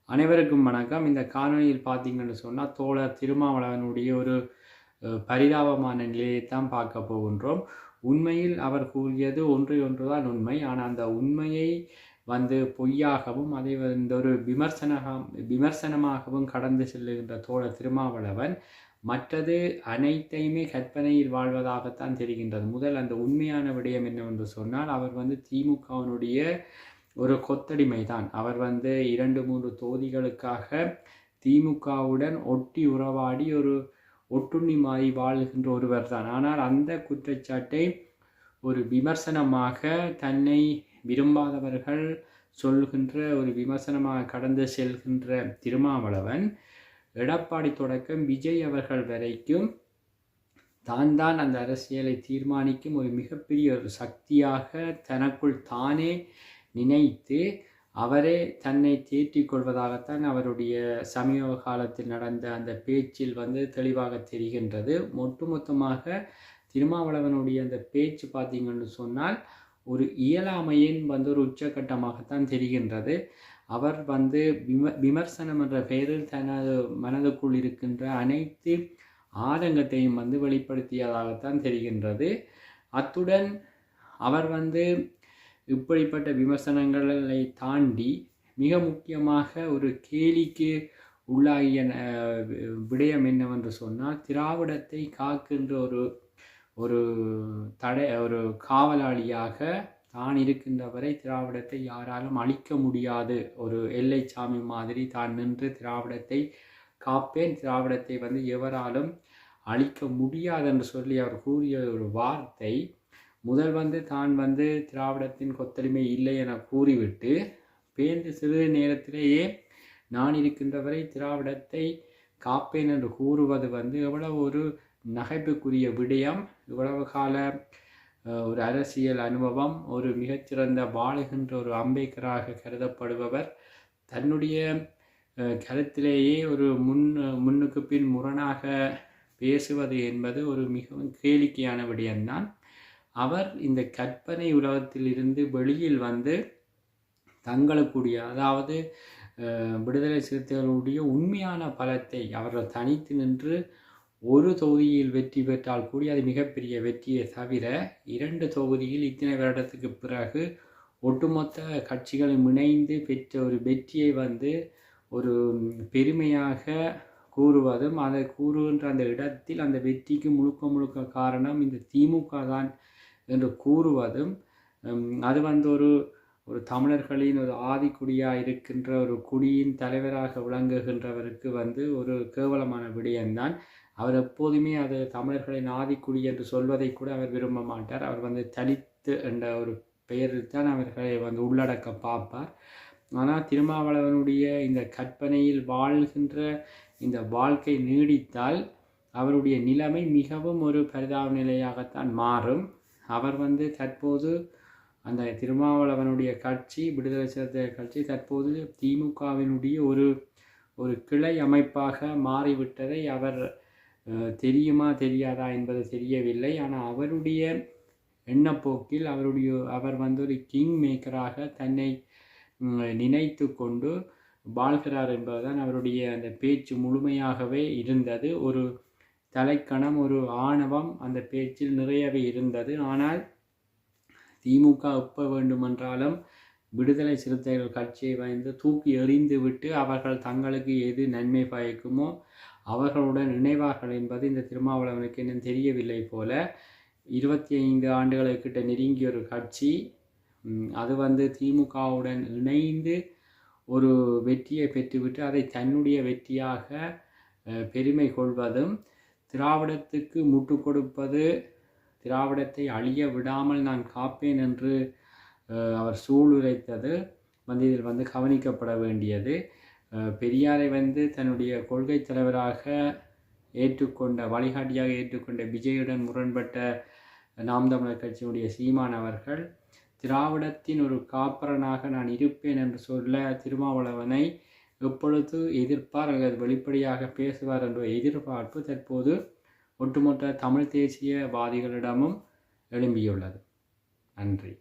அனைவருக்கும் வணக்கம். இந்த காணொளியில் பார்த்தீங்கன்னு சொன்னால் தோழர் திருமாவளவனுடைய ஒரு பரிதாபமான நிலையைத்தான் பார்க்க போகின்றோம். உண்மையில் அவர் கூறியது ஒன்றுதான் உண்மை. ஆனால் அந்த உண்மையை பொய்யாகவும் அதை ஒரு விமர்சனமாகவும் கடந்து செல்லுகின்ற தோழர் திருமாவளவன் மற்றது அனைத்தையுமே கற்பனையில் வாழ்வதாகத்தான் தெரிகின்றது. முதல் அந்த உண்மையான விடயம் என்னவென்று சொன்னால் அவர் திமுகவினுடைய ஒரு கொத்தடிமை தான். அவர் 2-3 தொகுதிகளுக்காக திமுகவுடன் ஒட்டி உறவாடி ஒரு ஒட்டுண்ணி மாறி வாழ்கின்ற ஒருவர் தான். ஆனால் அந்த குற்றச்சாட்டை ஒரு விமர்சனமாக தன்னை விரும்பாதவர்கள் சொல்கின்ற ஒரு விமர்சனமாக கடந்து செல்கின்ற திருமாவளவன் எடப்பாடி தொடக்கம் விஜய் அவர்கள் வரைக்கும் தான் அந்த அரசியலை தீர்மானிக்கும் ஒரு மிகப்பெரிய ஒரு சக்தியாக தனக்குள் தானே நினைத்து அவரே தன்னை தேற்றிக் கொள்வதாகத்தான் அவருடைய சமீப காலத்தில் நடந்த அந்த பேச்சில் தெளிவாக தெரிகின்றது. ஒட்டுமொத்தமாக திருமாவளவனுடைய அந்த பேச்சு பார்த்தீங்கன்னு சொன்னால் ஒரு இயலாமையின் ஒரு உச்சகட்டமாகத்தான் தெரிகின்றது. அவர் விமர்சனம் என்ற பெயரில் தனது மனதுக்குள் இருக்கின்ற அனைத்து ஆதங்கத்தையும் வெளிப்படுத்தியதாகத்தான் தெரிகின்றது. அத்துடன் அவர் இப்படிப்பட்ட விமர்சனங்களை தாண்டி மிக முக்கியமாக ஒரு கேலிக்கு உள்ளாகிய விடயம் என்னவென்று சொன்னால் திராவிடத்தை காக்கின்ற ஒரு காவலாளியாக தான் இருக்கின்றவரை திராவிடத்தை யாராலும் அழிக்க முடியாது, ஒரு எல்லை சாமி மாதிரி தான் நின்று திராவிடத்தை காப்பேன், திராவிடத்தை எவராலும் அழிக்க முடியாது என்று சொல்லி அவர் கூறிய ஒரு வார்த்தை முதல் தான் திராவிடத்தின் கொத்தடிமை இல்லை என கூறிவிட்டு பேர்ந்து சிறிது நேரத்திலேயே நான் இருக்கின்றவரை திராவிடத்தை காப்பேன் என்று கூறுவது எவ்வளவு ஒரு நகைப்புக்குரிய விடயம். இவ்வளவு கால ஒரு அரசியல் அனுபவம், ஒரு மிகச்சிறந்த வாழுகின்ற ஒரு அம்பேத்கராக கருதப்படுபவர் தன்னுடைய கருத்திலேயே ஒரு முன்னுக்கு பின் முரணாக பேசுவது என்பது ஒரு மிகவும் கேளிக்கையான விடயம்தான். அவர் இந்த கற்பனை உலகத்தில் இருந்து வெளியில் தங்களுக்குரிய, அதாவது விடுதலை சிறுத்தைகளுடைய உண்மையான பலத்தை அவர்கள் தனித்து நின்று ஒரு தொகுதியில் வெற்றி பெற்றால் கூடி அது மிகப்பெரிய வெற்றியை தவிர 2 தொகுதியில் இத்தனை வருடத்துக்கு பிறகு ஒட்டுமொத்த கட்சிகளும் இணைந்து பெற்ற ஒரு வெற்றியை ஒரு பெருமையாக கூறுவதும், அதை கூறுகின்ற அந்த இடத்தில் அந்த வெற்றிக்கு முழுக்க காரணம் இந்த திமுக தான் என்று கூறுவதும், அது ஒரு தமிழர்களின் ஒரு ஆதிக்குடியாக இருக்கின்ற ஒரு குடியின் தலைவராக விளங்குகின்றவருக்கு ஒரு கேவலமான விடயம்தான். அவர் எப்போதுமே அது தமிழர்களின் ஆதிக்குடி என்று சொல்வதை கூட அவர் விரும்ப மாட்டார். அவர் தலித்து என்ற ஒரு பெயரில் தான் அவர்களை உள்ளடக்க பார்ப்பார். ஆனால் திருமாவளவனுடைய இந்த கற்பனையில் வாழ்கின்ற இந்த வாழ்க்கை நீடித்தால் அவருடைய நிலைமை மிகவும் ஒரு பரிதாப நிலையாகத்தான் மாறும். அவர் தற்போது அந்த திருமாவளவனுடைய கட்சி, விடுதலை சிறுத்தைகள் கட்சி தற்போது திமுகவினுடைய ஒரு கிளை அமைப்பாக மாறிவிட்டதை அவர் தெரியுமா தெரியாதா என்பது தெரியவில்லை. ஆனால் அவருடைய எண்ணப்போக்கில் அவர் ஒரு கிங் மேக்கராக தன்னை நினைத்து கொண்டு வாழ்கிறார் என்பதுதான் அவருடைய அந்த பேச்சு முழுமையாகவே இருந்தது. ஒரு தலைக்கணம், ஒரு ஆணவம் அந்த பேச்சில் நிறையவே இருந்தது. ஆனால் திமுக எப்போ வேண்டுமென்றாலும் விடுதலை சிறுத்தைகள் கட்சியை தூக்கி எறிந்து விட்டு அவர்கள் தங்களுக்கு எது நன்மை பயக்குமோ அவர்களுடன் இணைவார்கள் என்பது இந்த திருமாவளவனுக்கு இன்னும் தெரியவில்லை போல. 25 ஆண்டுகளுக்கிட்ட நெருங்கிய ஒரு கட்சி அது திமுகவுடன் இணைந்து ஒரு வெற்றியை பெற்றுவிட்டு அதை தன்னுடைய வெற்றியாக பெருமை கொள்வதும், திராவிடத்துக்கு முட்டு கொடுப்பது, திராவிடத்தை அழிய விடாமல் நான் காப்பேன் என்று அவர் சூளுரைத்தது இதில் கவனிக்கப்பட வேண்டியது. பெரியாரை தன்னுடைய கொள்கை தலைவராக ஏற்றுக்கொண்ட, வழிகாட்டியாக ஏற்றுக்கொண்ட விஜயுடன் முரண்பட்ட நாம் தமிழர் கட்சியினுடைய சீமான் அவர்கள் திராவிடத்தின் ஒரு காப்பரனாக நான் இருப்பேன் என்று சொல்ல திருமாவளவனை எப்பொழுது எதிர்ப்பார் அல்லது வெளிப்படையாக பேசுவார் என்ற எதிர்பார்ப்பு தற்போது ஒட்டுமொத்த தமிழ் தேசியவாதிகளிடமும் எழும்பியுள்ளது. நன்றி.